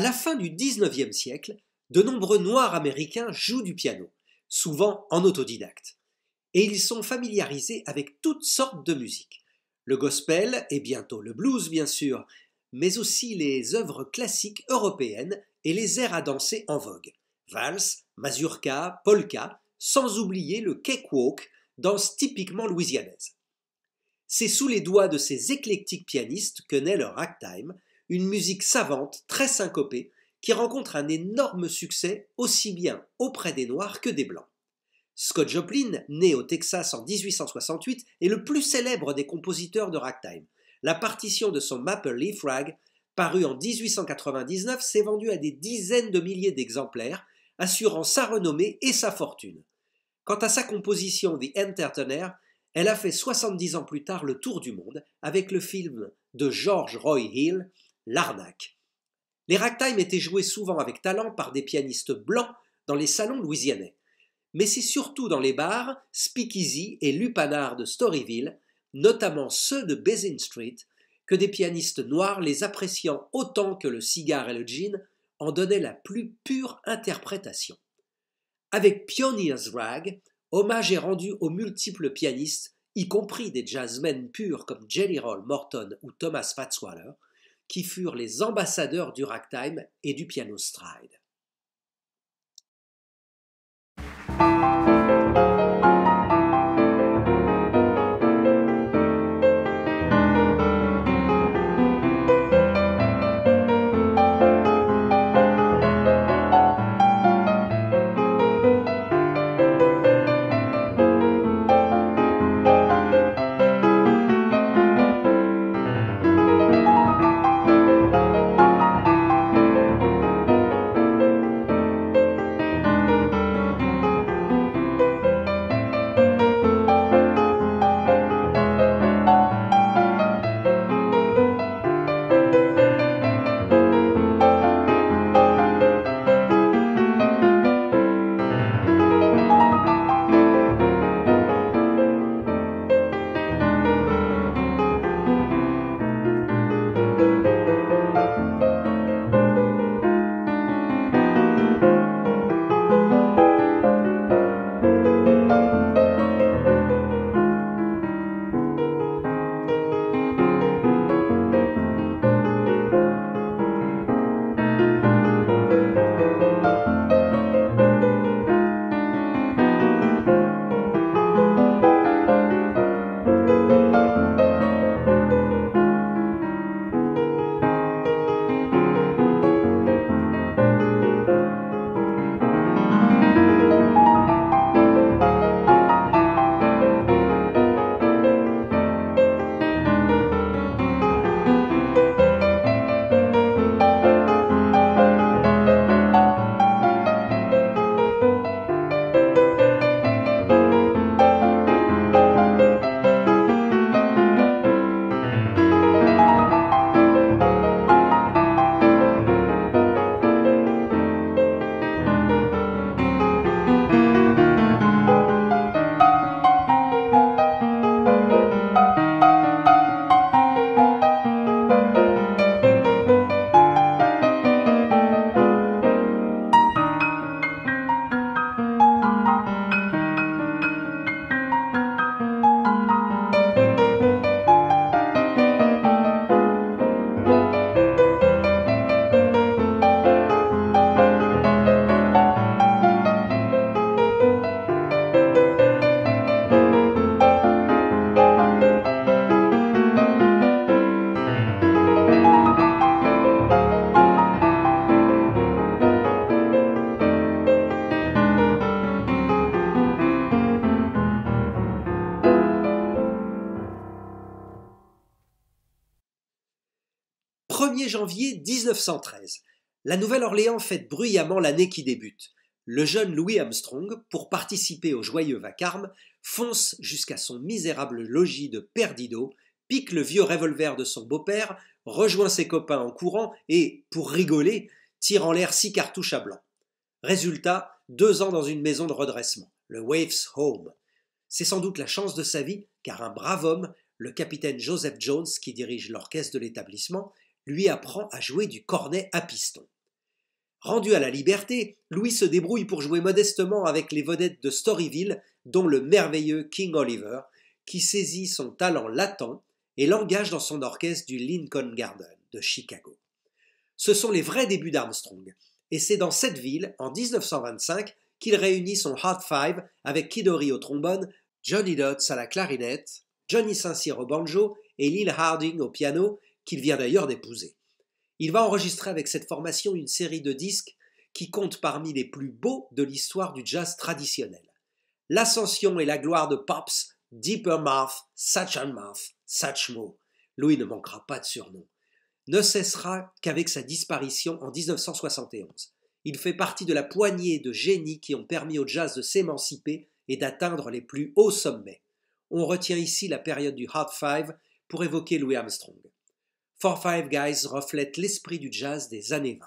la fin du XIXe siècle, de nombreux Noirs américains jouent du piano, souvent en autodidacte. Et ils sont familiarisés avec toutes sortes de musique. Le gospel et bientôt le blues bien sûr, mais aussi les œuvres classiques européennes et les airs à danser en vogue. Valse, mazurka, polka, sans oublier le cakewalk, danse typiquement louisianaise. C'est sous les doigts de ces éclectiques pianistes que naît le ragtime, une musique savante, très syncopée, qui rencontre un énorme succès aussi bien auprès des Noirs que des Blancs. Scott Joplin, né au Texas en 1868, est le plus célèbre des compositeurs de ragtime. La partition de son Maple Leaf Rag, parue en 1899, s'est vendue à des dizaines de milliers d'exemplaires, assurant sa renommée et sa fortune. Quant à sa composition The Entertainer, elle a fait 70 ans plus tard le tour du monde avec le film de George Roy Hill, L'Arnaque. Les ragtime étaient joués souvent avec talent par des pianistes blancs dans les salons louisianais. Mais c'est surtout dans les bars, speakeasy et lupanards de Storyville, notamment ceux de Basin Street, que des pianistes noirs les appréciant autant que le cigare et le gin en donnaient la plus pure interprétation. Avec Pioneer's Rag, hommage est rendu aux multiples pianistes, y compris des jazzmen purs comme Jelly Roll Morton ou Thomas Fats Waller, qui furent les ambassadeurs du ragtime et du piano stride. Janvier 1913. La Nouvelle-Orléans fête bruyamment l'année qui débute. Le jeune Louis Armstrong, pour participer au joyeux vacarme, fonce jusqu'à son misérable logis de Perdido, pique le vieux revolver de son beau-père, rejoint ses copains en courant et, pour rigoler, tire en l'air 6 cartouches à blanc. Résultat, 2 ans dans une maison de redressement, le Waif's Home. C'est sans doute la chance de sa vie, car un brave homme, le capitaine Joseph Jones, qui dirige l'orchestre de l'établissement, lui apprend à jouer du cornet à piston. Rendu à la liberté, Louis se débrouille pour jouer modestement avec les vedettes de Storyville, dont le merveilleux King Oliver, qui saisit son talent latent et l'engage dans son orchestre du Lincoln Garden de Chicago. Ce sont les vrais débuts d'Armstrong, et c'est dans cette ville, en 1925, qu'il réunit son Hot Five avec Kid Ory au trombone, Johnny Dodds à la clarinette, Johnny Saint-Cyr au banjo et Lil Harding au piano, qu'il vient d'ailleurs d'épouser. Il va enregistrer avec cette formation une série de disques qui compte parmi les plus beaux de l'histoire du jazz traditionnel. L'ascension et la gloire de Pops, Deeper Mouth, Satchmo, Louis ne manquera pas de surnom, ne cessera qu'avec sa disparition en 1971. Il fait partie de la poignée de génies qui ont permis au jazz de s'émanciper et d'atteindre les plus hauts sommets. On retient ici la période du Hot Five pour évoquer Louis Armstrong. Four Five Guys reflète l'esprit du jazz des années 20.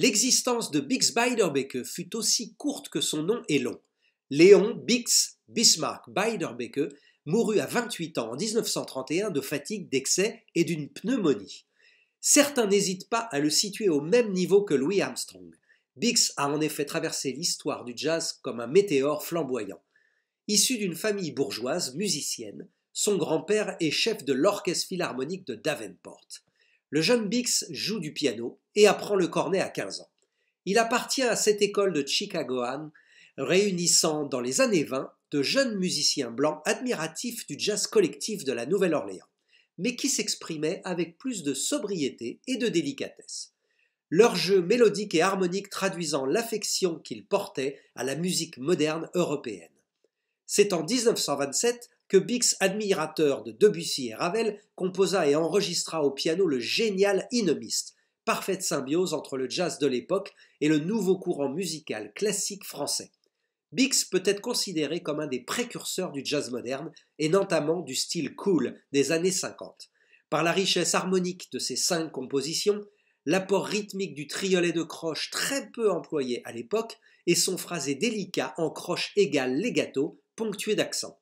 L'existence de Bix Beiderbecke fut aussi courte que son nom est long. Léon Bix Bismarck Beiderbecke mourut à 28 ans en 1931 de fatigue, d'excès et d'une pneumonie. Certains n'hésitent pas à le situer au même niveau que Louis Armstrong. Bix a en effet traversé l'histoire du jazz comme un météore flamboyant. Issu d'une famille bourgeoise musicienne, son grand-père est chef de l'orchestre philharmonique de Davenport. Le jeune Bix joue du piano et apprend le cornet à 15 ans. Il appartient à cette école de Chicagoan, réunissant dans les années 20 de jeunes musiciens blancs admiratifs du jazz collectif de la Nouvelle-Orléans, mais qui s'exprimaient avec plus de sobriété et de délicatesse. Leur jeu mélodique et harmonique traduisant l'affection qu'ils portaient à la musique moderne européenne. C'est en 1927 que Bix, admirateur de Debussy et Ravel, composa et enregistra au piano le génial Inomiste, parfaite symbiose entre le jazz de l'époque et le nouveau courant musical classique français. Bix peut être considéré comme un des précurseurs du jazz moderne et notamment du style cool des années 50. Par la richesse harmonique de ses 5 compositions, l'apport rythmique du triolet de croche très peu employé à l'époque et son phrasé délicat en croche égale legato, ponctué d'accent.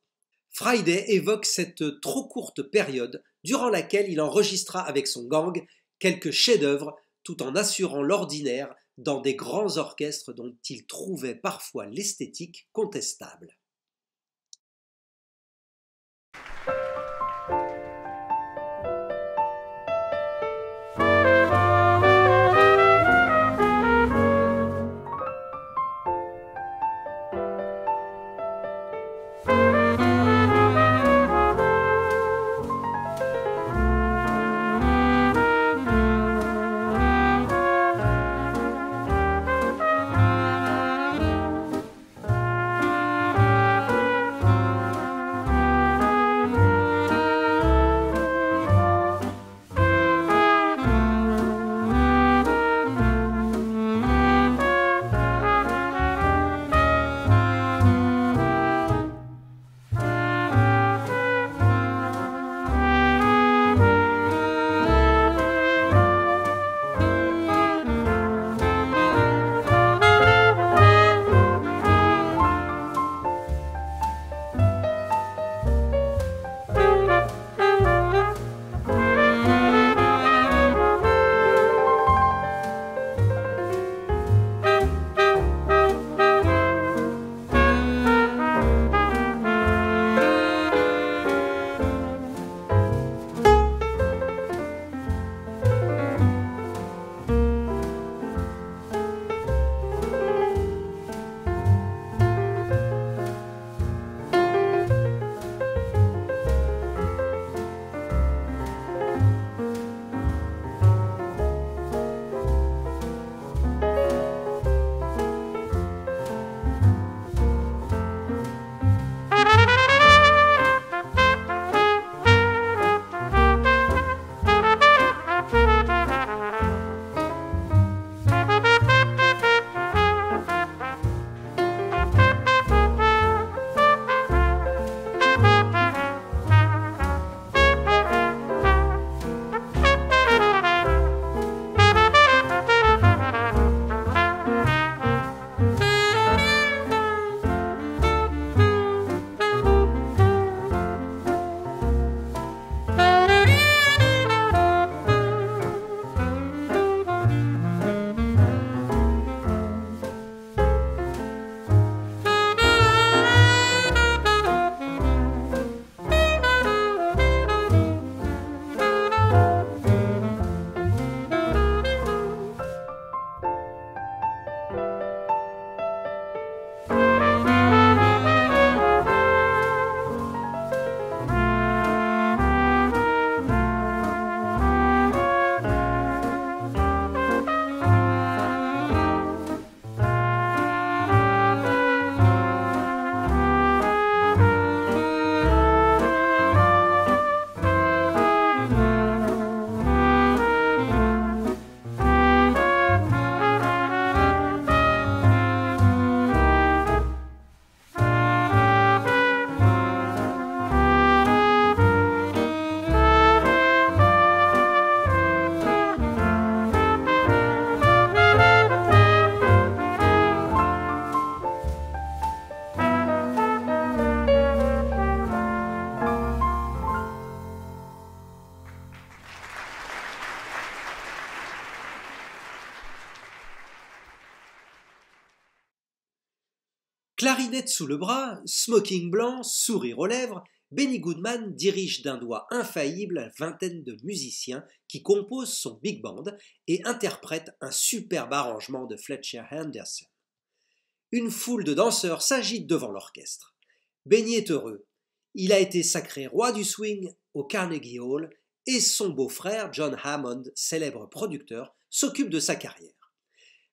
Friday évoque cette trop courte période durant laquelle il enregistra avec son gang quelques chefs-d'œuvre tout en assurant l'ordinaire dans des grands orchestres dont il trouvait parfois l'esthétique contestable. Clarinette sous le bras, smoking blanc, sourire aux lèvres, Benny Goodman dirige d'un doigt infaillible la vingtaine de musiciens qui composent son big band et interprètent un superbe arrangement de Fletcher Henderson. Une foule de danseurs s'agite devant l'orchestre. Benny est heureux. Il a été sacré roi du swing au Carnegie Hall et son beau-frère John Hammond, célèbre producteur, s'occupe de sa carrière.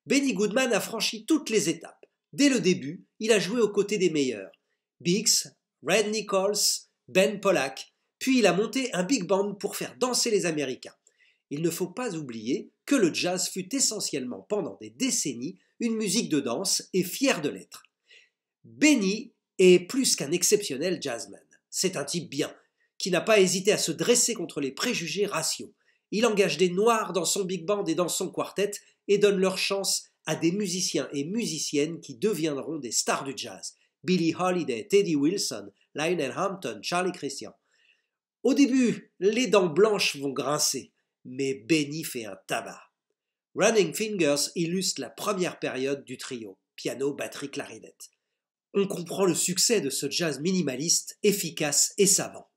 Benny Goodman a franchi toutes les étapes. Dès le début, il a joué aux côtés des meilleurs, Biggs, Red Nichols, Ben Pollack, puis il a monté un big band pour faire danser les Américains. Il ne faut pas oublier que le jazz fut essentiellement pendant des décennies une musique de danse et fier de l'être. Benny est plus qu'un exceptionnel jazzman. C'est un type bien, qui n'a pas hésité à se dresser contre les préjugés raciaux. Il engage des noirs dans son big band et dans son quartet et donne leur chance à des musiciens et musiciennes qui deviendront des stars du jazz. Billie Holiday, Teddy Wilson, Lionel Hampton, Charlie Christian. Au début, les dents blanches vont grincer, mais Benny fait un tabac. Running Fingers illustre la première période du trio, piano, batterie, clarinette. On comprend le succès de ce jazz minimaliste, efficace et savant.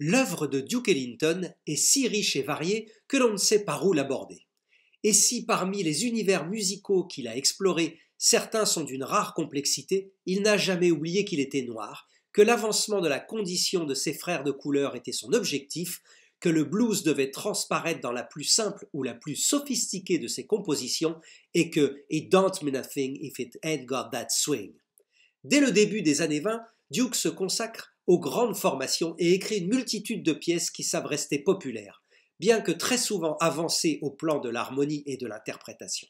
L'œuvre de Duke Ellington est si riche et variée que l'on ne sait par où l'aborder. Et si parmi les univers musicaux qu'il a explorés, certains sont d'une rare complexité, il n'a jamais oublié qu'il était noir, que l'avancement de la condition de ses frères de couleur était son objectif, que le blues devait transparaître dans la plus simple ou la plus sophistiquée de ses compositions et que « It don't mean a thing if it ain't got that swing ». Dès le début des années 20, Duke se consacre aux grandes formations et écrit une multitude de pièces qui savent rester populaires, bien que très souvent avancées au plan de l'harmonie et de l'interprétation.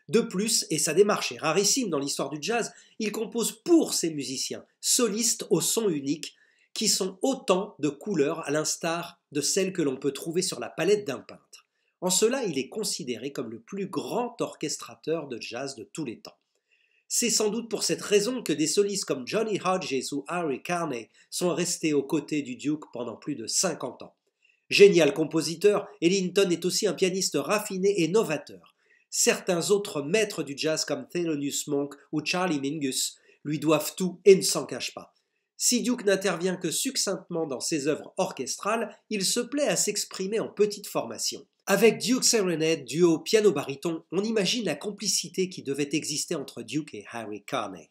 De plus, et sa démarche est rarissime dans l'histoire du jazz, il compose pour ses musiciens, solistes au son unique, qui sont autant de couleurs à l'instar de celles que l'on peut trouver sur la palette d'un peintre. En cela, il est considéré comme le plus grand orchestrateur de jazz de tous les temps. C'est sans doute pour cette raison que des solistes comme Johnny Hodges ou Harry Carney sont restés aux côtés du Duke pendant plus de 50 ans. Génial compositeur, Ellington est aussi un pianiste raffiné et novateur. Certains autres maîtres du jazz comme Thelonious Monk ou Charlie Mingus lui doivent tout et ne s'en cachent pas. Si Duke n'intervient que succinctement dans ses œuvres orchestrales, il se plaît à s'exprimer en petite formation. Avec Duke Serenade, duo piano-baryton, on imagine la complicité qui devait exister entre Duke et Harry Carney.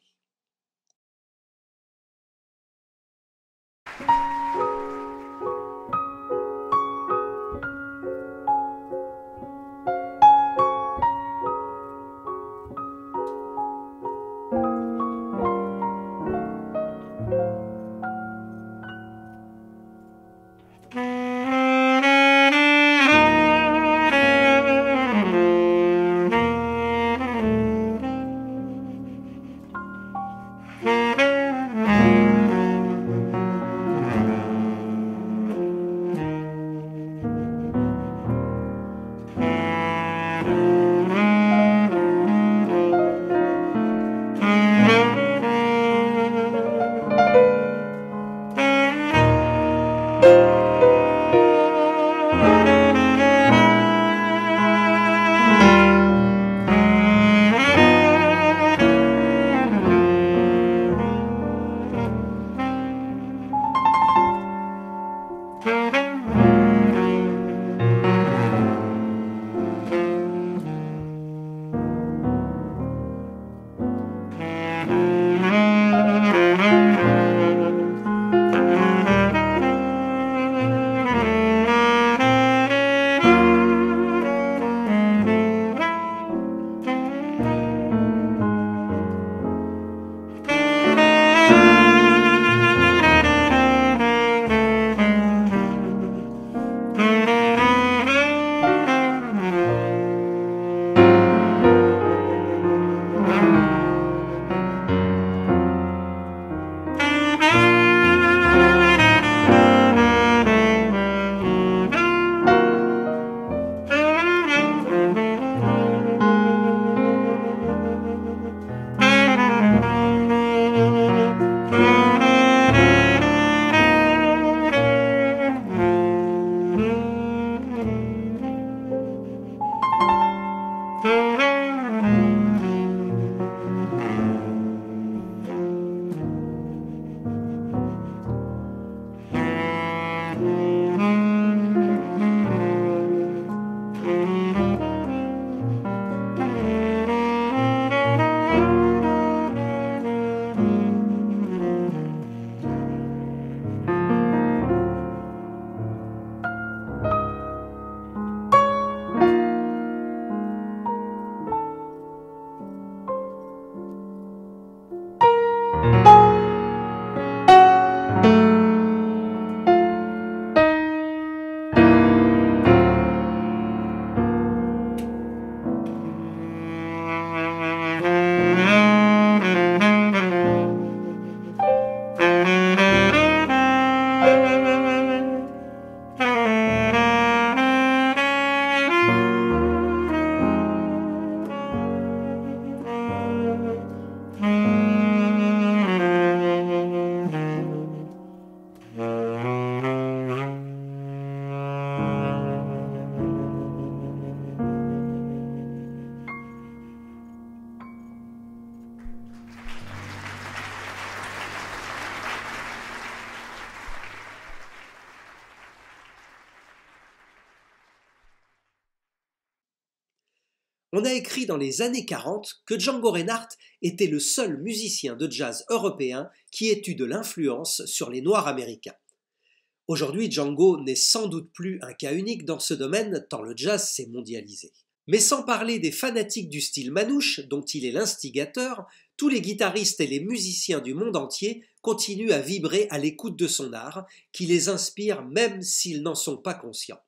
On a écrit dans les années 40 que Django Reinhardt était le seul musicien de jazz européen qui ait eu de l'influence sur les Noirs américains. Aujourd'hui, Django n'est sans doute plus un cas unique dans ce domaine tant le jazz s'est mondialisé. Mais sans parler des fanatiques du style manouche, dont il est l'instigateur, tous les guitaristes et les musiciens du monde entier continuent à vibrer à l'écoute de son art, qui les inspire même s'ils n'en sont pas conscients.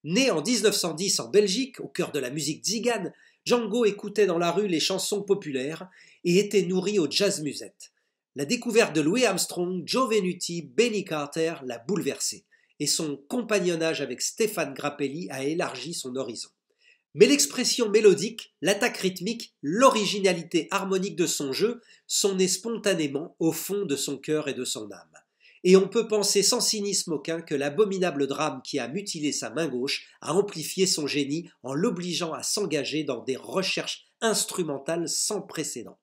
Né en 1910 en Belgique, au cœur de la musique tzigane, Django écoutait dans la rue les chansons populaires et était nourri au jazz musette. La découverte de Louis Armstrong, Joe Venuti, Benny Carter l'a bouleversé, et son compagnonnage avec Stéphane Grappelli a élargi son horizon. Mais l'expression mélodique, l'attaque rythmique, l'originalité harmonique de son jeu sont nées spontanément au fond de son cœur et de son âme. Et on peut penser sans cynisme aucun que l'abominable drame qui a mutilé sa main gauche a amplifié son génie en l'obligeant à s'engager dans des recherches instrumentales sans précédent.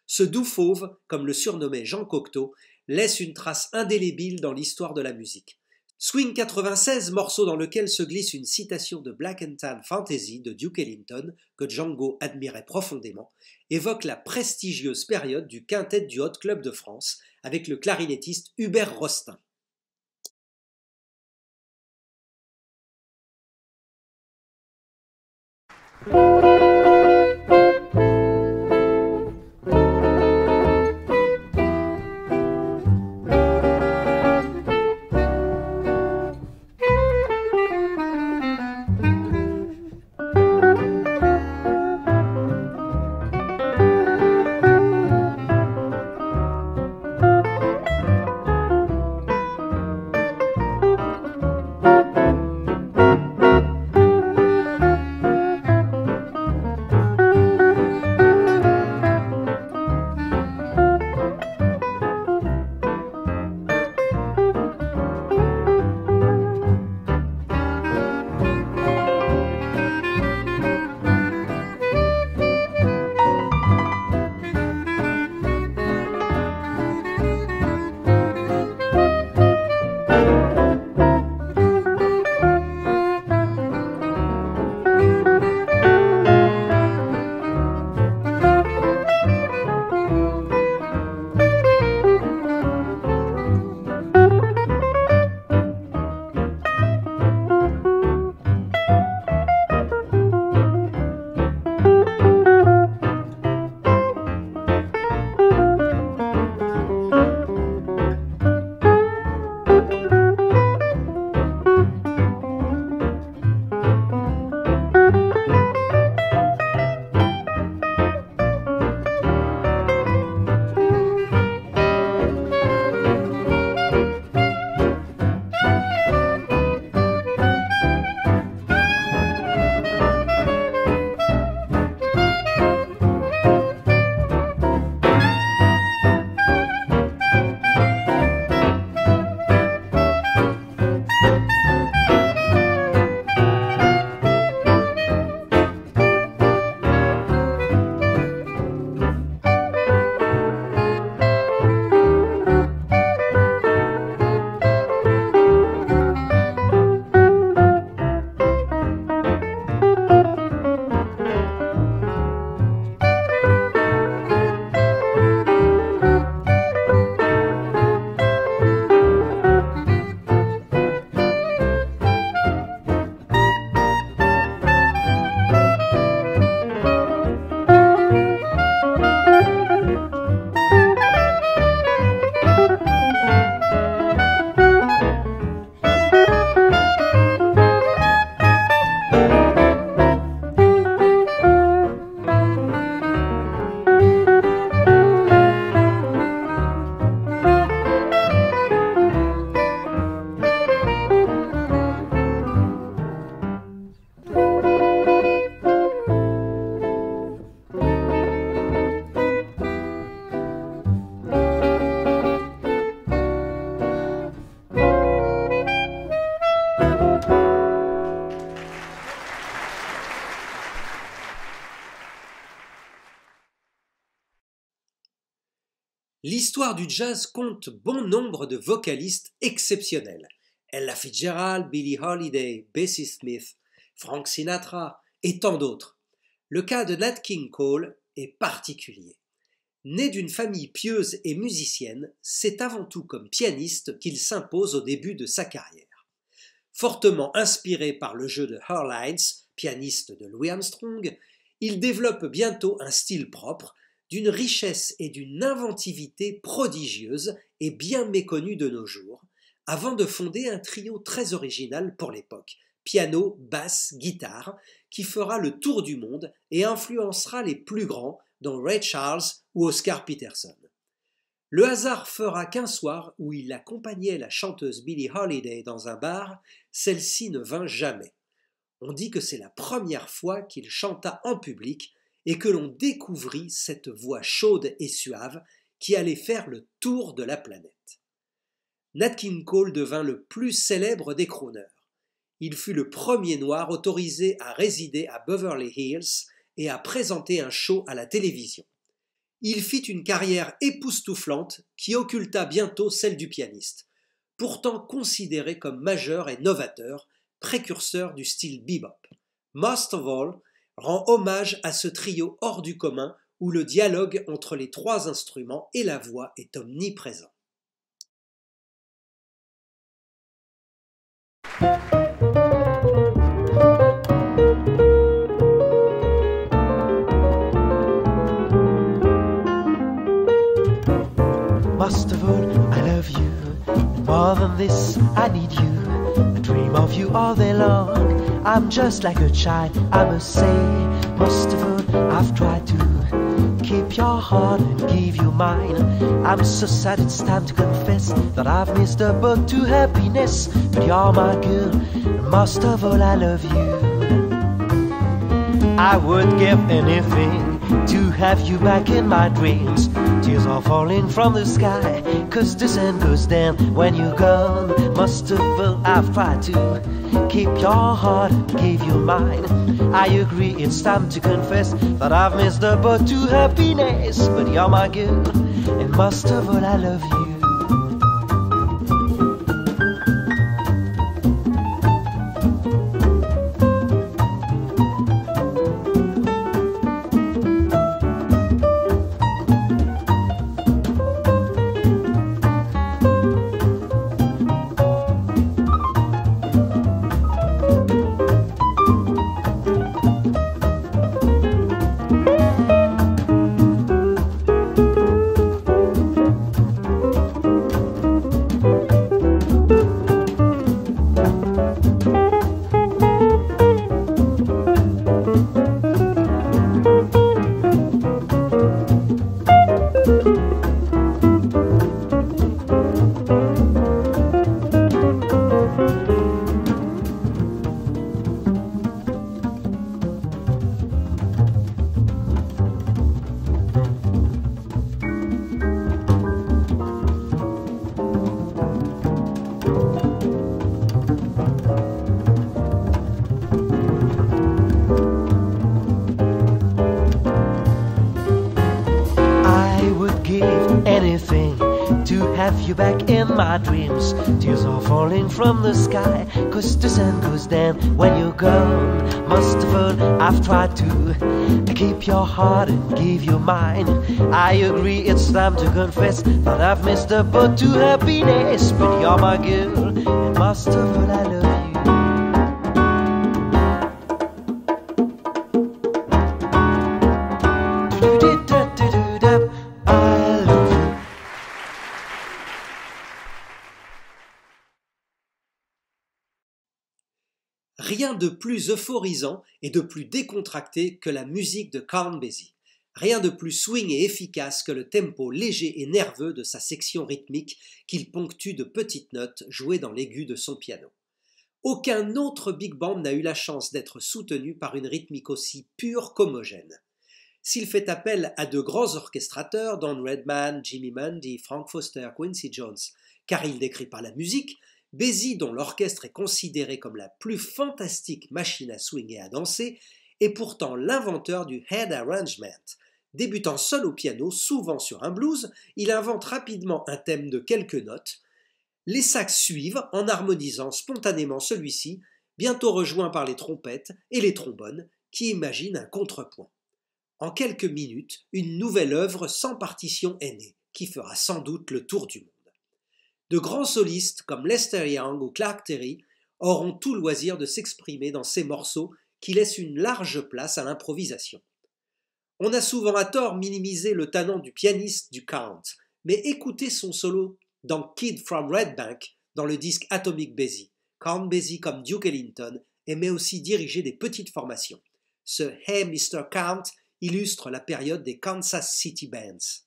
Ce doux fauve, comme le surnommait Jean Cocteau, laisse une trace indélébile dans l'histoire de la musique. Swing 96, morceau dans lequel se glisse une citation de Black and Tan Fantasy de Duke Ellington, que Django admirait profondément, évoque la prestigieuse période du quintet du Hot Club de France avec le clarinettiste Hubert Rostin. L'histoire du jazz compte bon nombre de vocalistes exceptionnels. Ella Fitzgerald, Billie Holiday, Bessie Smith, Frank Sinatra et tant d'autres. Le cas de Nat King Cole est particulier. Né d'une famille pieuse et musicienne, c'est avant tout comme pianiste qu'il s'impose au début de sa carrière. Fortement inspiré par le jeu de Earl Hines, pianiste de Louis Armstrong, il développe bientôt un style propre, d'une richesse et d'une inventivité prodigieuses et bien méconnues de nos jours, avant de fonder un trio très original pour l'époque, piano, basse, guitare, qui fera le tour du monde et influencera les plus grands, dont Ray Charles ou Oscar Peterson. Le hasard fera qu'un soir où il accompagnait la chanteuse Billie Holiday dans un bar, celle-ci ne vint jamais. On dit que c'est la première fois qu'il chanta en public et que l'on découvrit cette voix chaude et suave qui allait faire le tour de la planète. Nat King Cole devint le plus célèbre des crooners. Il fut le premier noir autorisé à résider à Beverly Hills et à présenter un show à la télévision. Il fit une carrière époustouflante qui occulta bientôt celle du pianiste, pourtant considéré comme majeur et novateur, précurseur du style bebop. Most of All rend hommage à ce trio hors du commun où le dialogue entre les trois instruments et la voix est omniprésent. Most of all, I love you. More than this, I need you. I dream of you all day long. I'm just like a child, I must say. Most of all, I've tried to keep your heart and give you mine. I'm so sad it's time to confess that I've missed the boat to happiness. But you're my girl, and most of all, I love you. I would give anything to have you back in my dreams. Tears are falling from the sky, 'cause the sun goes down when you're gone. Most of all, I've tried to keep your heart and give you mine. I agree, it's time to confess that I've missed the boat to happiness. But you're my girl, and most of all, I love you. Have you back in my dreams. Tears are falling from the sky, 'cause the sun goes down when you're gone. Most of all, I've tried to keep your heart and give you mine. I agree, it's time to confess that I've missed the boat to happiness. But you're my girl, and most of all, I love you. Rien de plus euphorisant et de plus décontracté que la musique de Count Basie. Rien de plus swing et efficace que le tempo léger et nerveux de sa section rythmique qu'il ponctue de petites notes jouées dans l'aigu de son piano. Aucun autre big band n'a eu la chance d'être soutenu par une rythmique aussi pure qu'homogène. S'il fait appel à de grands orchestrateurs, Don Redman, Jimmy Mundy, Frank Foster, Quincy Jones, car il n'écrit pas la musique, Basie, dont l'orchestre est considéré comme la plus fantastique machine à swing et à danser, est pourtant l'inventeur du head arrangement. Débutant seul au piano, souvent sur un blues, il invente rapidement un thème de quelques notes. Les sax suivent en harmonisant spontanément celui-ci, bientôt rejoint par les trompettes et les trombones, qui imaginent un contrepoint. En quelques minutes, une nouvelle œuvre sans partition est née, qui fera sans doute le tour du monde. De grands solistes comme Lester Young ou Clark Terry auront tout loisir de s'exprimer dans ces morceaux qui laissent une large place à l'improvisation. On a souvent à tort minimisé le talent du pianiste du Count, mais écoutez son solo dans Kid from Red Bank dans le disque Atomic Basie, Count Basie comme Duke Ellington aimait aussi diriger des petites formations. Ce Hey Mr. Count illustre la période des Kansas City Bands.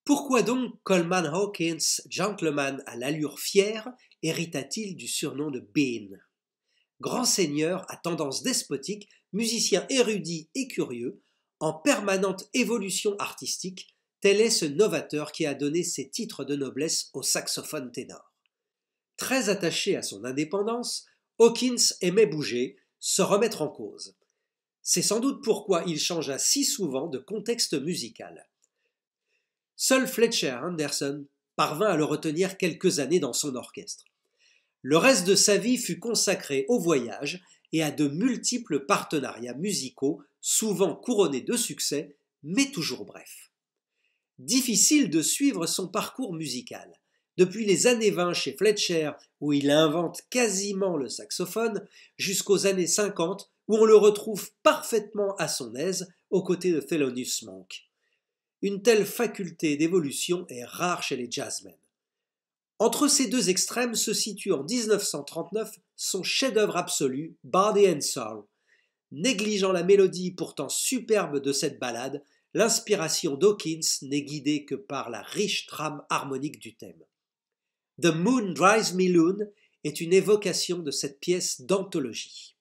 Pourquoi donc Coleman Hawkins, gentleman à l'allure fière, hérita-t-il du surnom de Bean? Grand seigneur à tendance despotique, musicien érudit et curieux, en permanente évolution artistique, tel est ce novateur qui a donné ses titres de noblesse au saxophone ténor. Très attaché à son indépendance, Hawkins aimait bouger, se remettre en cause. C'est sans doute pourquoi il changea si souvent de contexte musical. Seul Fletcher Henderson parvint à le retenir quelques années dans son orchestre. Le reste de sa vie fut consacré au voyage et à de multiples partenariats musicaux, souvent couronnés de succès, mais toujours brefs. Difficile de suivre son parcours musical. Depuis les années 20 chez Fletcher, où il invente quasiment le saxophone, jusqu'aux années 50, où on le retrouve parfaitement à son aise aux côtés de Thelonious Monk. Une telle faculté d'évolution est rare chez les jazzmen. Entre ces deux extrêmes se situe en 1939 son chef-d'œuvre absolu, Body and Soul. Négligeant la mélodie pourtant superbe de cette ballade, l'inspiration d'Hawkins n'est guidée que par la riche trame harmonique du thème. The Moon Drives Me Loon est une évocation de cette pièce d'anthologie.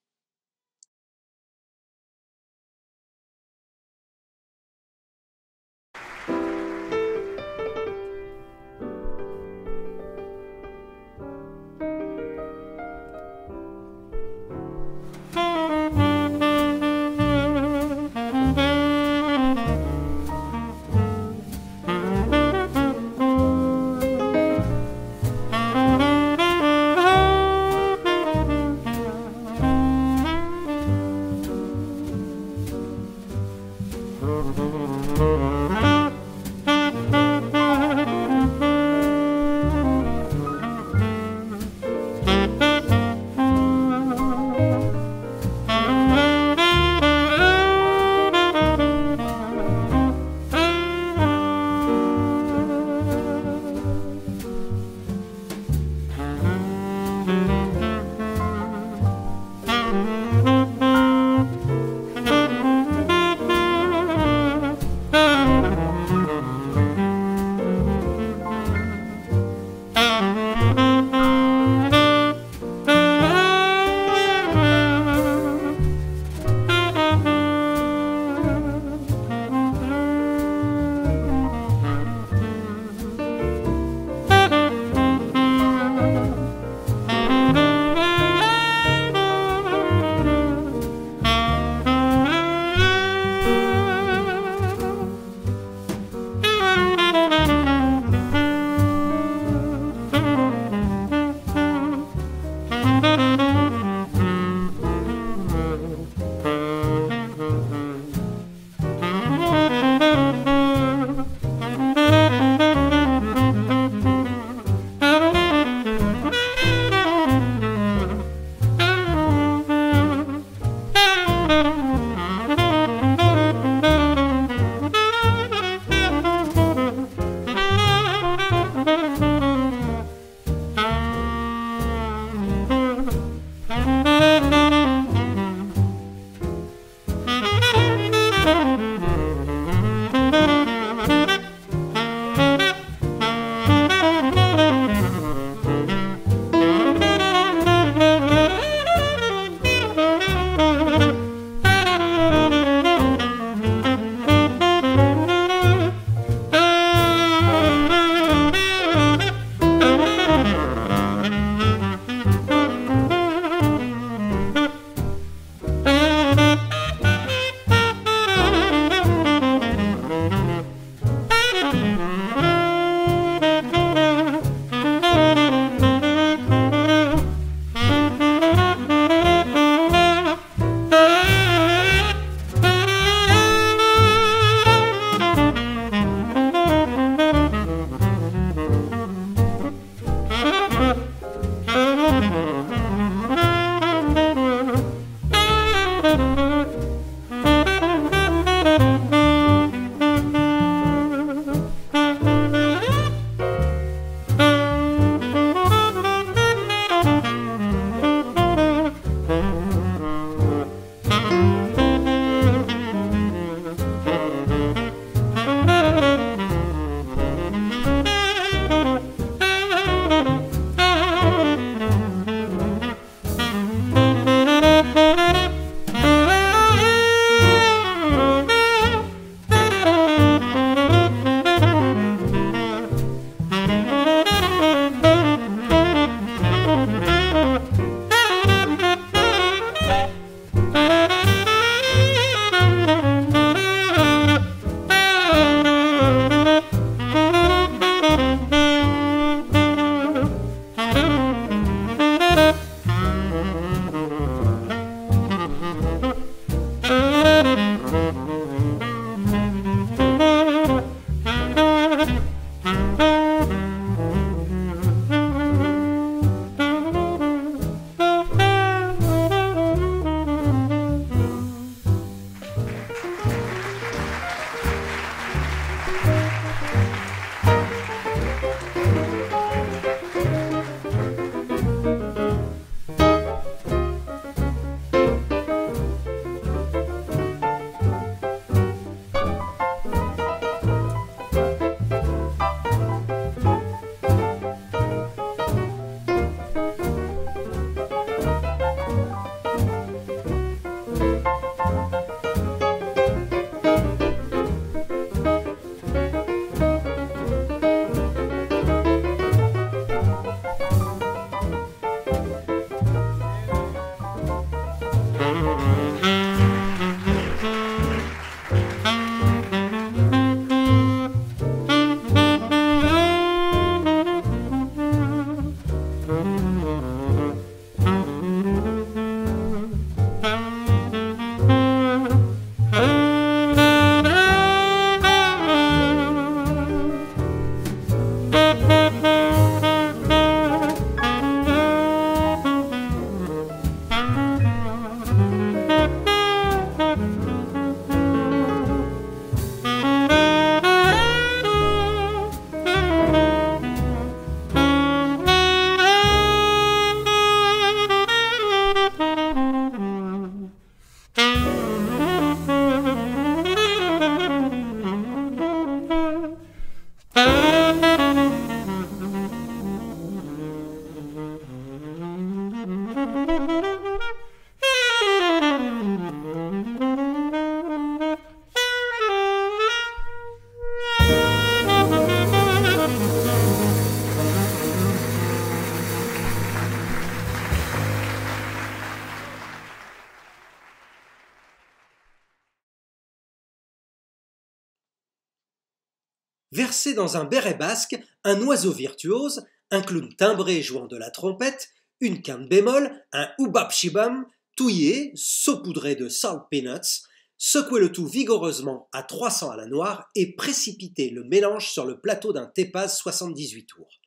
Versé dans un béret basque, un oiseau virtuose, un clown timbré jouant de la trompette, une quinte bémol, un oubab-shibam, touillé, saupoudré de salt peanuts, secouez le tout vigoureusement à 300 à la noire et précipitez le mélange sur le plateau d'un Tepaz 78 tours.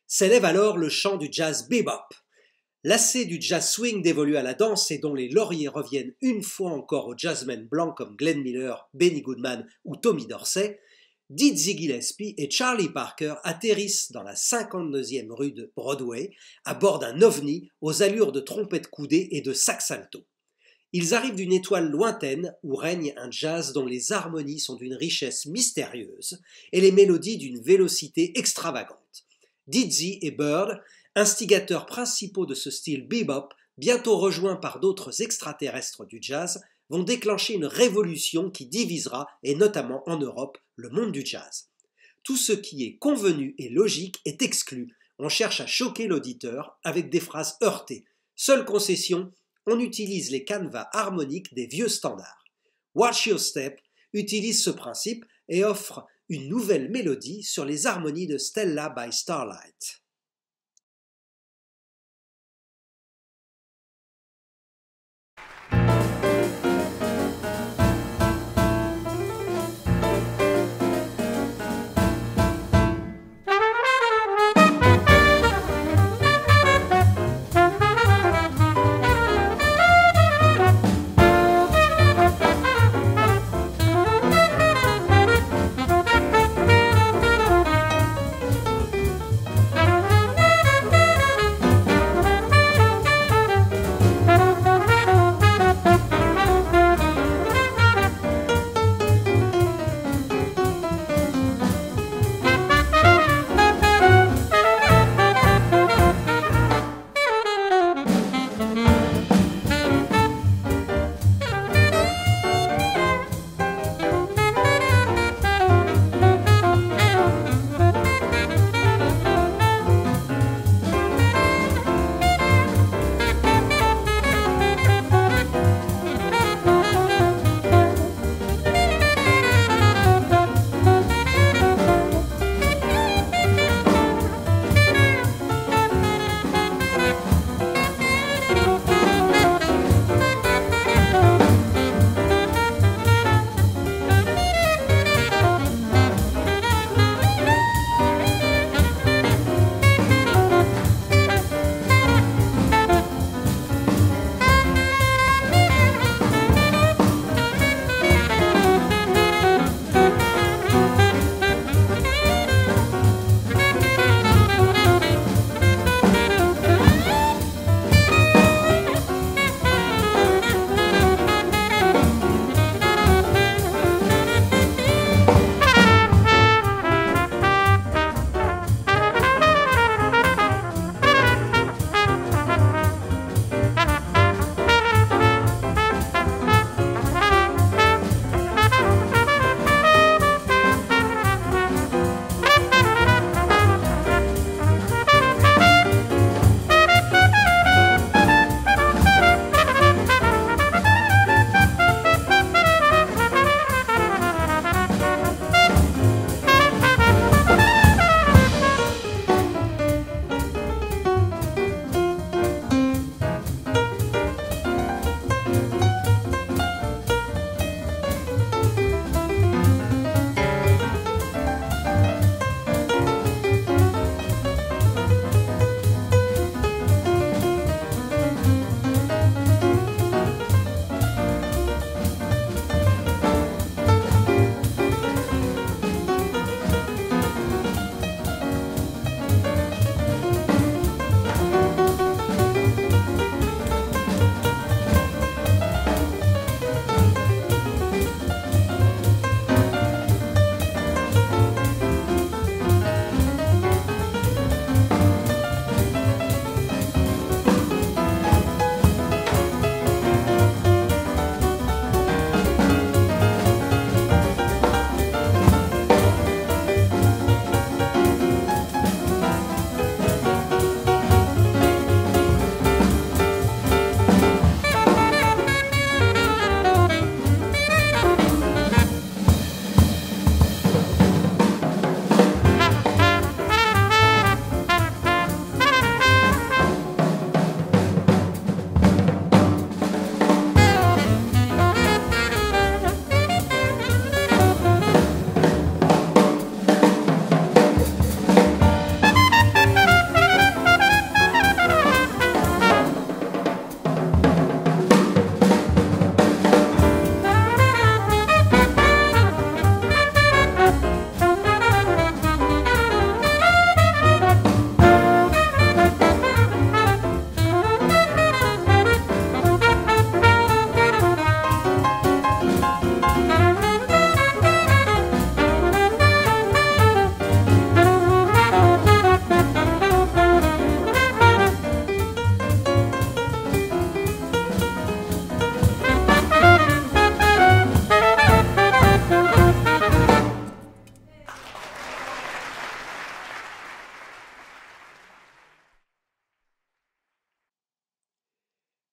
S'élève alors le chant du jazz bebop. Lassé du jazz swing dévolu à la danse et dont les lauriers reviennent une fois encore aux jazzmen blancs comme Glenn Miller, Benny Goodman ou Tommy Dorsey, Dizzy Gillespie et Charlie Parker atterrissent dans la 52e rue de Broadway à bord d'un ovni aux allures de trompette coudée et de sax alto. Ils arrivent d'une étoile lointaine où règne un jazz dont les harmonies sont d'une richesse mystérieuse et les mélodies d'une vélocité extravagante. Dizzy et Bird, instigateurs principaux de ce style bebop, bientôt rejoints par d'autres extraterrestres du jazz, vont déclencher une révolution qui divisera, et notamment en Europe, le monde du jazz. Tout ce qui est convenu et logique est exclu. On cherche à choquer l'auditeur avec des phrases heurtées. Seule concession, on utilise les canevas harmoniques des vieux standards. Watch Your Step utilise ce principe et offre une nouvelle mélodie sur les harmonies de Stella by Starlight.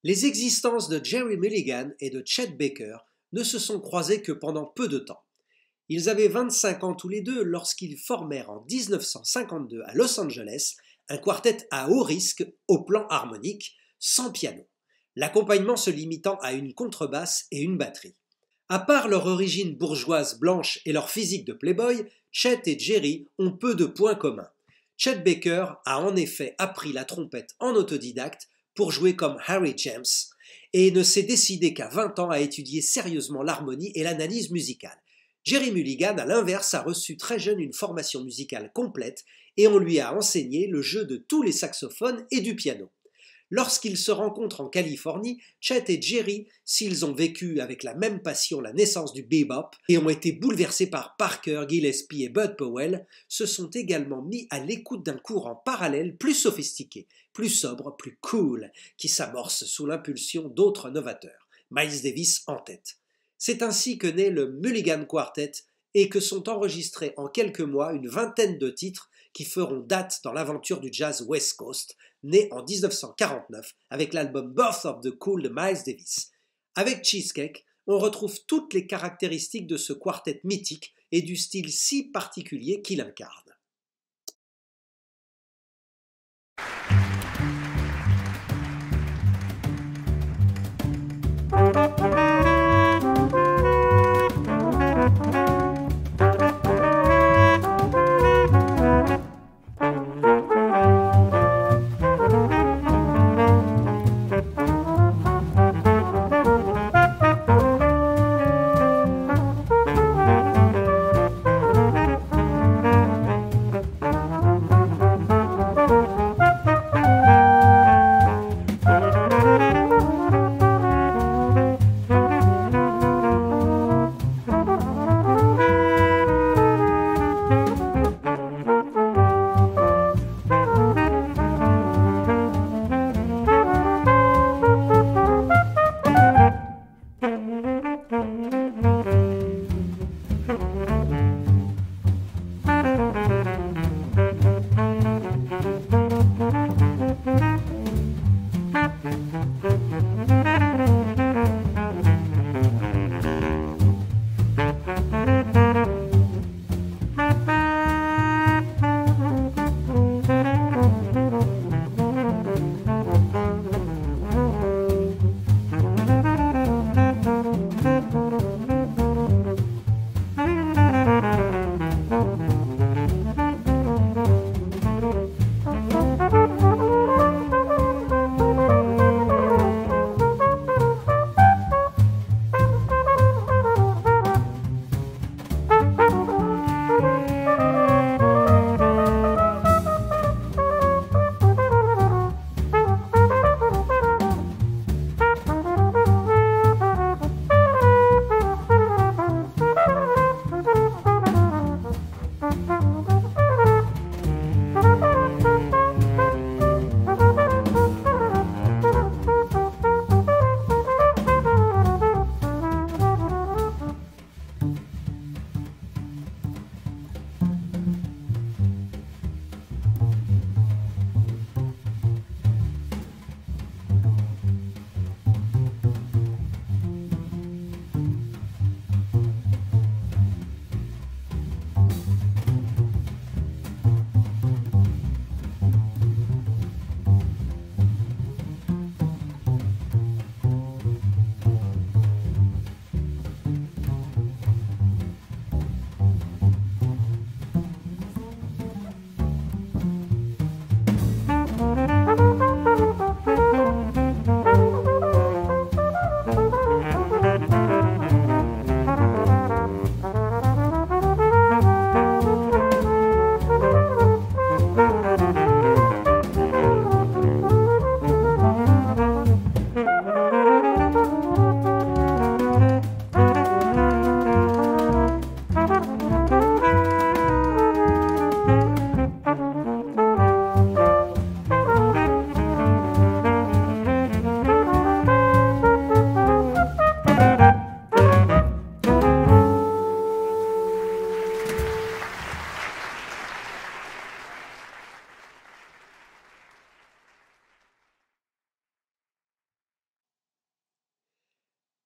Les existences de Jerry Mulligan et de Chet Baker ne se sont croisées que pendant peu de temps. Ils avaient 25 ans tous les deux lorsqu'ils formèrent en 1952 à Los Angeles un quartet à haut risque au plan harmonique, sans piano, l'accompagnement se limitant à une contrebasse et une batterie. À part leur origine bourgeoise blanche et leur physique de playboy, Chet et Jerry ont peu de points communs. Chet Baker a en effet appris la trompette en autodidacte pour jouer comme Harry James et ne s'est décidé qu'à 20 ans à étudier sérieusement l'harmonie et l'analyse musicale. Jerry Mulligan, à l'inverse, a reçu très jeune une formation musicale complète et on lui a enseigné le jeu de tous les saxophones et du piano. Lorsqu'ils se rencontrent en Californie, Chet et Jerry, s'ils ont vécu avec la même passion la naissance du bebop et ont été bouleversés par Parker, Gillespie et Bud Powell, se sont également mis à l'écoute d'un courant parallèle plus sophistiqué, plus sobre, plus cool, qui s'amorce sous l'impulsion d'autres novateurs, Miles Davis en tête. C'est ainsi que naît le Mulligan Quartet et que sont enregistrés en quelques mois une vingtaine de titres qui feront date dans l'aventure du jazz West Coast, né en 1949 avec l'album Birth of the Cool de Miles Davis. Avec Cheesecake, on retrouve toutes les caractéristiques de ce quartet mythique et du style si particulier qu'il incarne.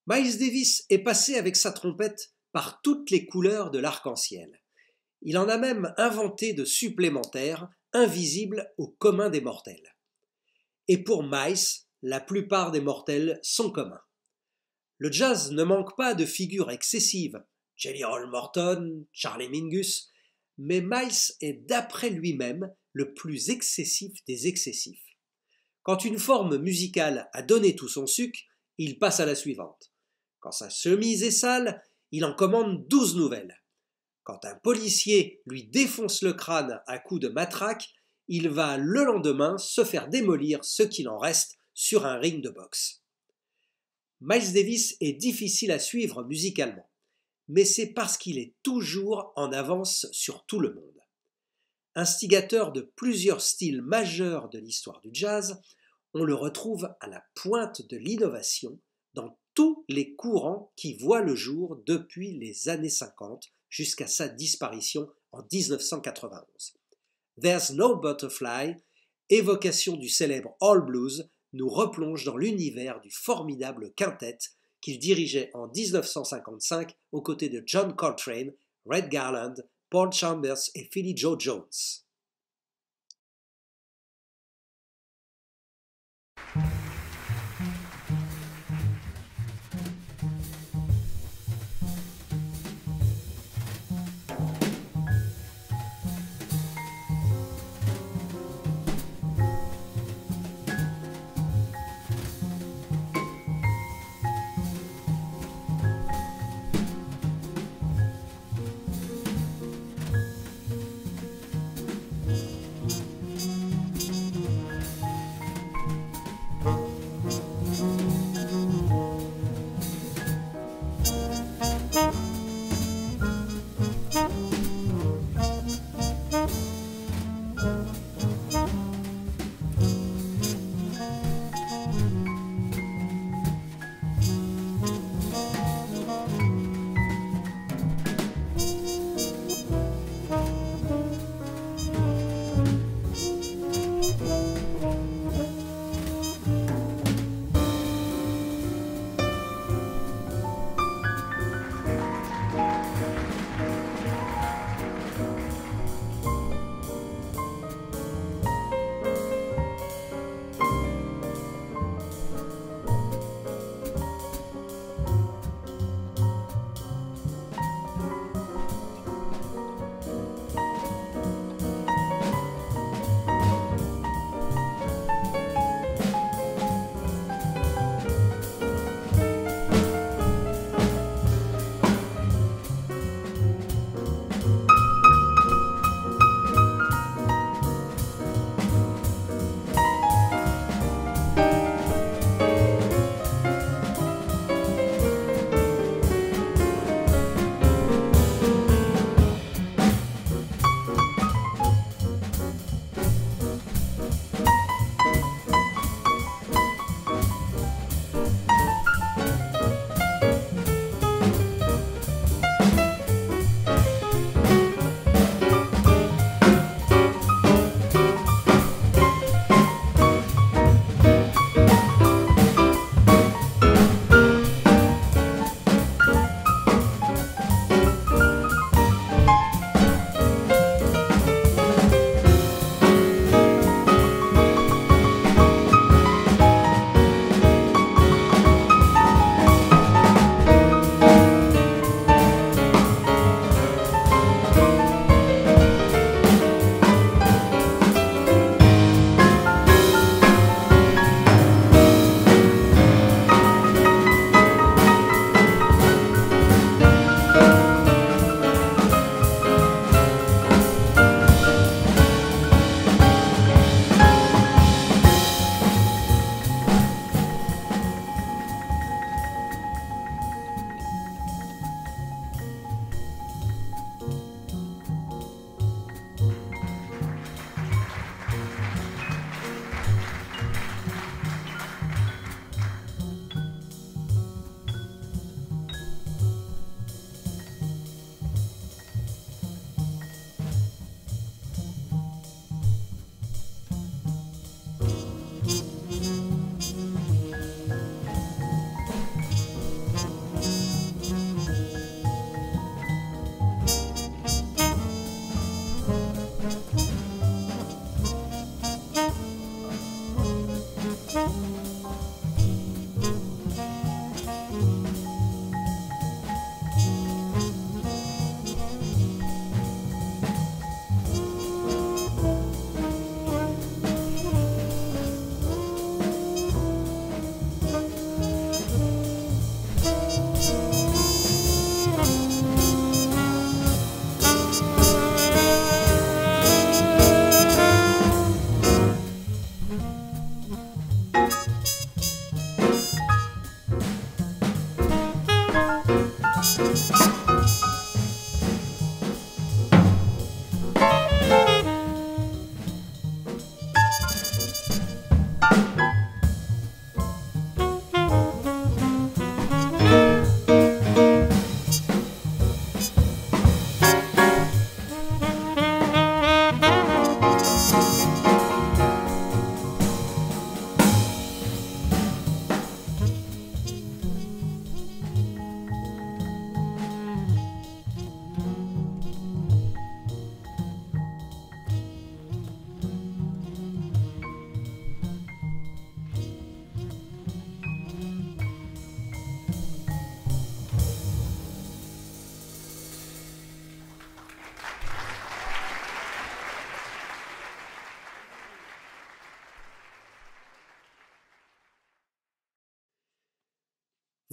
Miles Davis est passé avec sa trompette par toutes les couleurs de l'arc-en-ciel. Il en a même inventé de supplémentaires, invisibles au commun des mortels. Et pour Miles, la plupart des mortels sont communs. Le jazz ne manque pas de figures excessives, Jelly Roll Morton, Charlie Mingus, mais Miles est d'après lui-même le plus excessif des excessifs. Quand une forme musicale a donné tout son suc, il passe à la suivante. Quand sa chemise est sale, il en commande 12 nouvelles. Quand un policier lui défonce le crâne à coups de matraque, il va le lendemain se faire démolir ce qu'il en reste sur un ring de boxe. Miles Davis est difficile à suivre musicalement, mais c'est parce qu'il est toujours en avance sur tout le monde. Instigateur de plusieurs styles majeurs de l'histoire du jazz, on le retrouve à la pointe de l'innovation dans tous les courants qui voient le jour depuis les années 50 jusqu'à sa disparition en 1991. There's No Butterfly, évocation du célèbre All Blues, nous replonge dans l'univers du formidable quintet qu'il dirigeait en 1955 aux côtés de John Coltrane, Red Garland, Paul Chambers et Philly Joe Jones.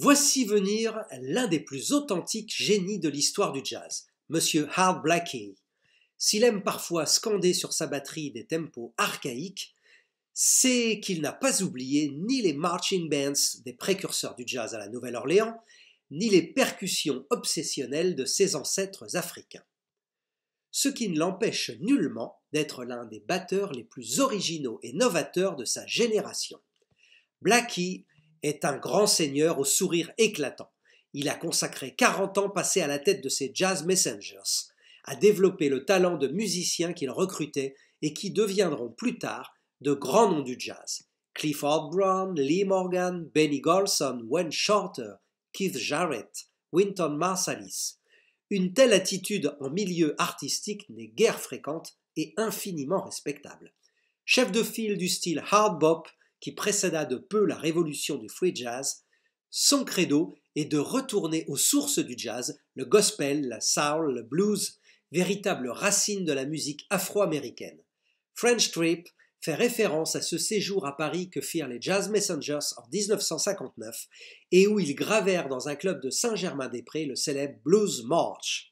Voici venir l'un des plus authentiques génies de l'histoire du jazz, Monsieur Art Blakey. S'il aime parfois scander sur sa batterie des tempos archaïques, c'est qu'il n'a pas oublié ni les marching bands des précurseurs du jazz à la Nouvelle-Orléans, ni les percussions obsessionnelles de ses ancêtres africains. Ce qui ne l'empêche nullement d'être l'un des batteurs les plus originaux et novateurs de sa génération. Blakey est un grand seigneur au sourire éclatant. Il a consacré 40 ans passés à la tête de ses Jazz Messengers, à développer le talent de musiciens qu'il recrutait et qui deviendront plus tard de grands noms du jazz. Clifford Brown, Lee Morgan, Benny Golson, Wayne Shorter, Keith Jarrett, Wynton Marsalis. Une telle attitude en milieu artistique n'est guère fréquente et infiniment respectable. Chef de file du style hard bop qui précéda de peu la révolution du free jazz, son credo est de retourner aux sources du jazz, le gospel, la soul, le blues, véritable racine de la musique afro-américaine. French Trip fait référence à ce séjour à Paris que firent les Jazz Messengers en 1959 et où ils gravèrent dans un club de Saint-Germain-des-Prés le célèbre Blues March.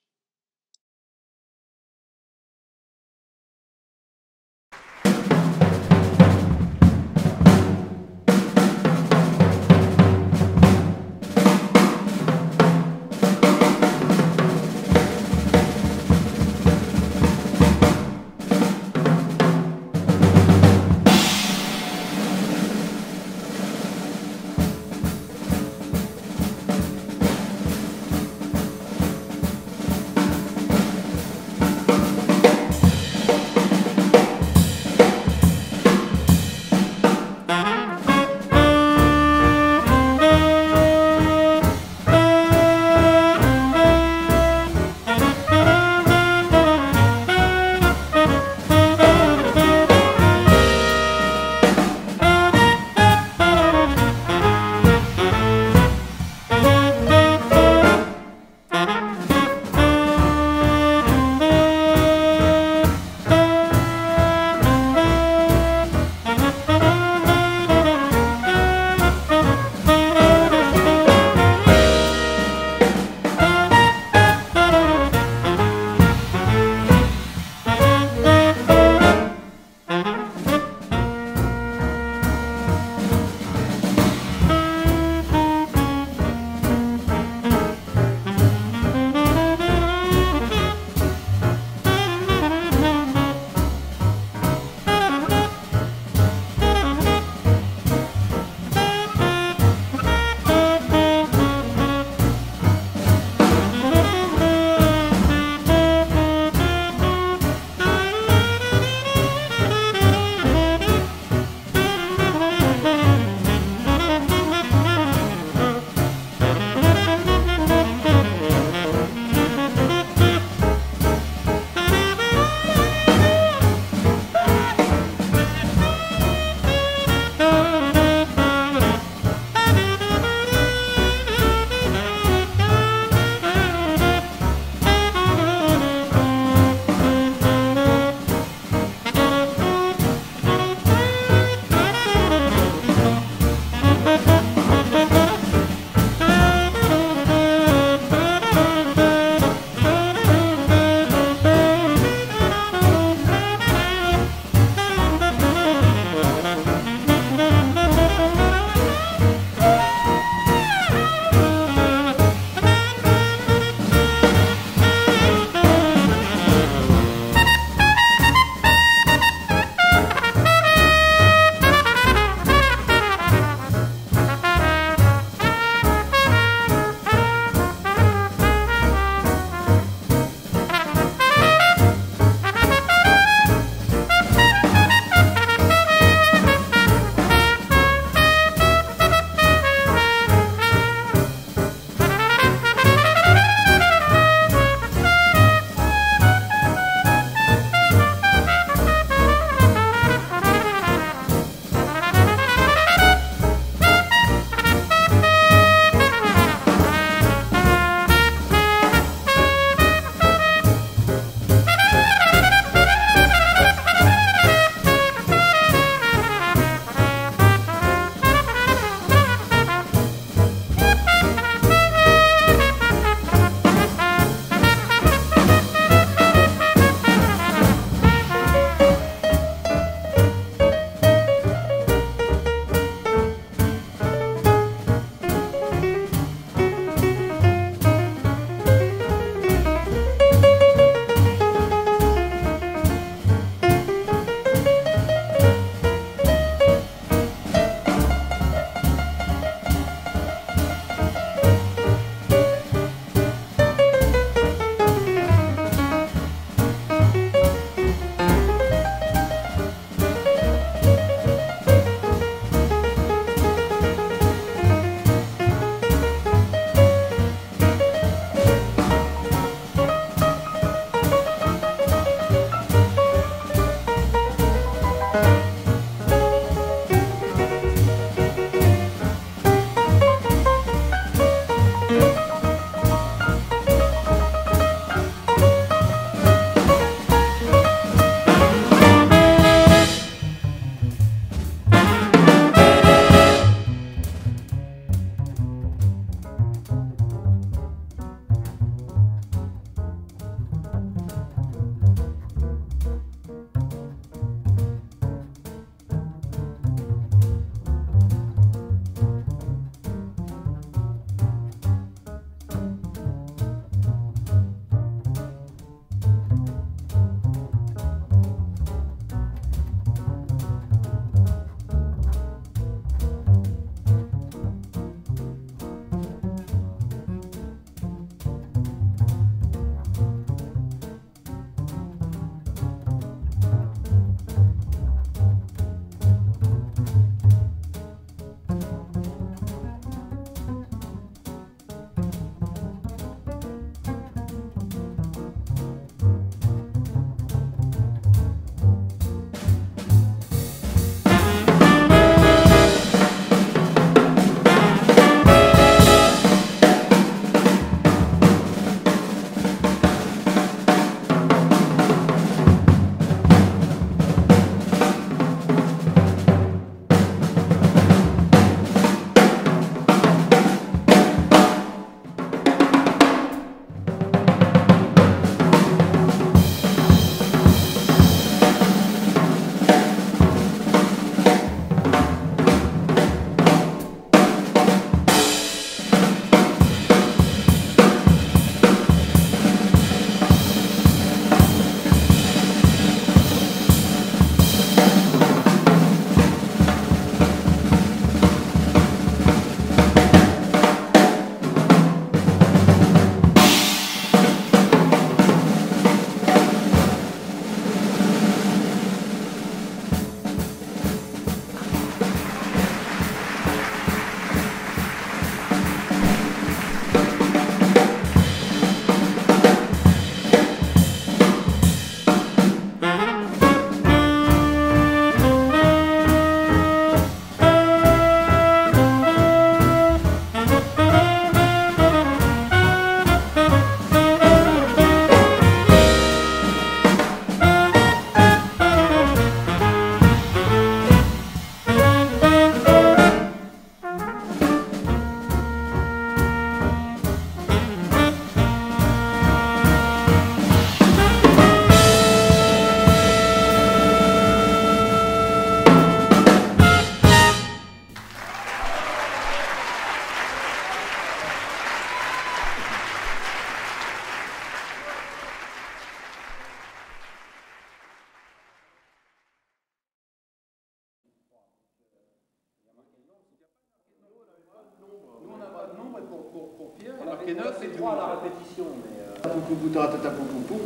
marqué 9, c'est 3 à la répétition. Mais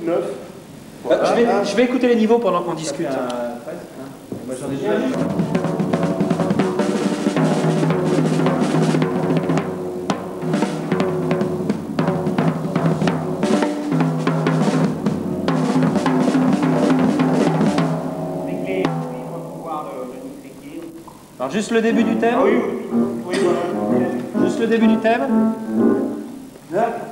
9. je vais écouter les niveaux pendant qu'on discute. Moi j'en ai déjà. Alors juste le début du thème. Ah oui, oui, voilà. Juste le début du thème. Là.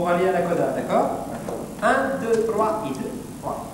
pour aller à la coda, d'accord? 1, 2, 3 et 2, 3.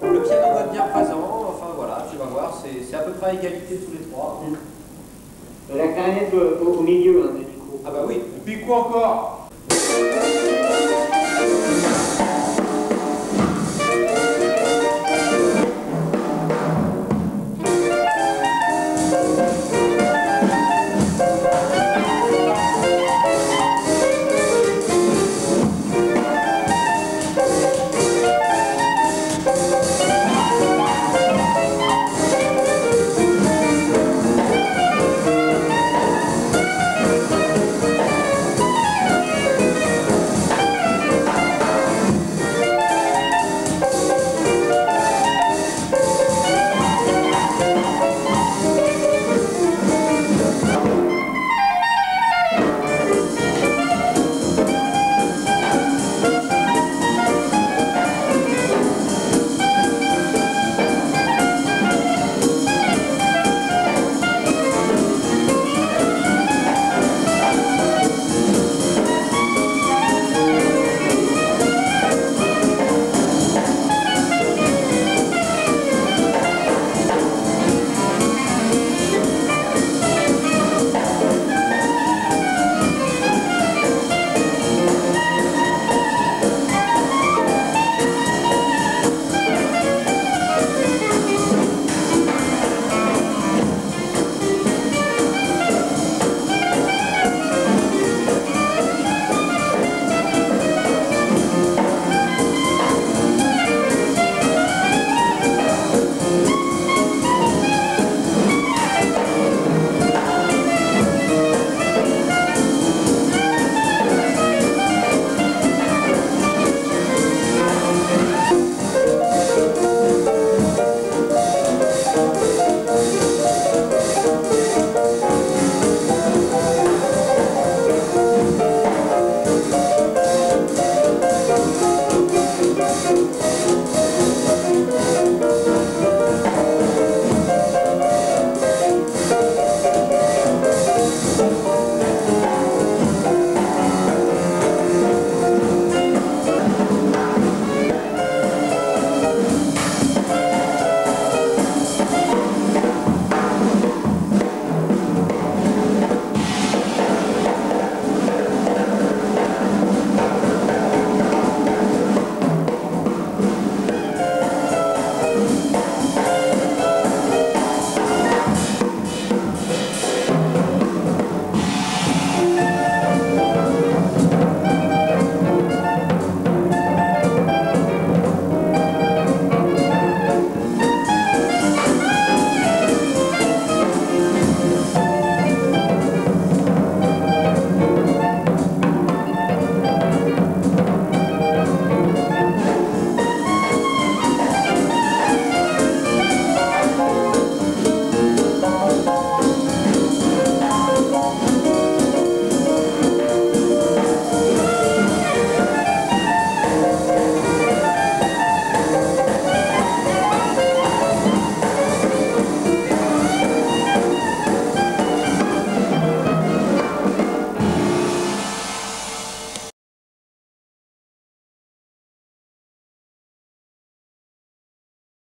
Le piano va être bien présent, enfin voilà, tu vas voir, c'est à peu près à égalité tous les trois. La clarinette au milieu, hein, du coup. Ah bah oui. Et puis quoi encore?